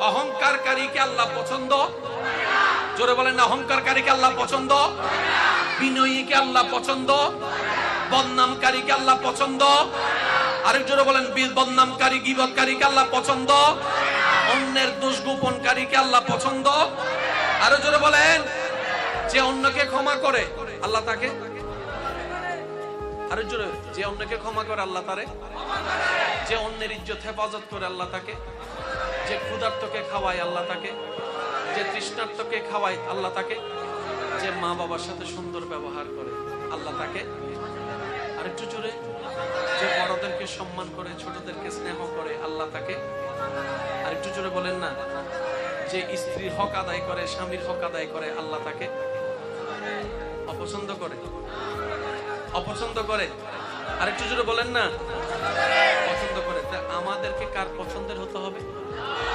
অহংকারকারীকে আল্লাহ পছন্দ, জোরে বলেন না, অহংকারকারীকে আল্লাহ পছন্দ, বিনয়ীকে আল্লাহ পছন্দ, বদনামকারীকে আল্লাহ পছন্দ, আরেক জোরে বলেন বদনামকারী গীবতকারীকে আল্লাহ পছন্দ, অন্যের দোষ গোপনকারীকে আল্লাহ পছন্দ, আরো জোরে বলেন যে অন্যকে ক্ষমা করে আল্লাহ তাকে, আরো জোরে, যে অন্যকে ক্ষমা করে আল্লাহ তারে, যে অন্যের ইজ্জত হেফাজত করে আল্লাহ তাকে, যে ক্ষুধার্তকে খাওয়ায় আল্লাহ তাকে, যে তৃষ্ণার্তকে খাওয়ায় আল্লাহ তাকে, যে মা বাবার সাথে সুন্দর ব্যবহার করে আল্লাহ তাকে, আরেকটু জোরে, যে বড়দেরকে সম্মান করে ছোটদেরকে স্নেহ করে আল্লাহ তাকে, আরেকটু জোরে বলেন না, যে স্ত্রীর হক আদায় করে স্বামীর হক আদায় করে আল্লাহ তাকে অপছন্দ করে, অপছন্দ করে, আরেকটু জোরে বলেন না, পছন্দ করে। তা আমাদেরকে কার পছন্দের হতে হবে?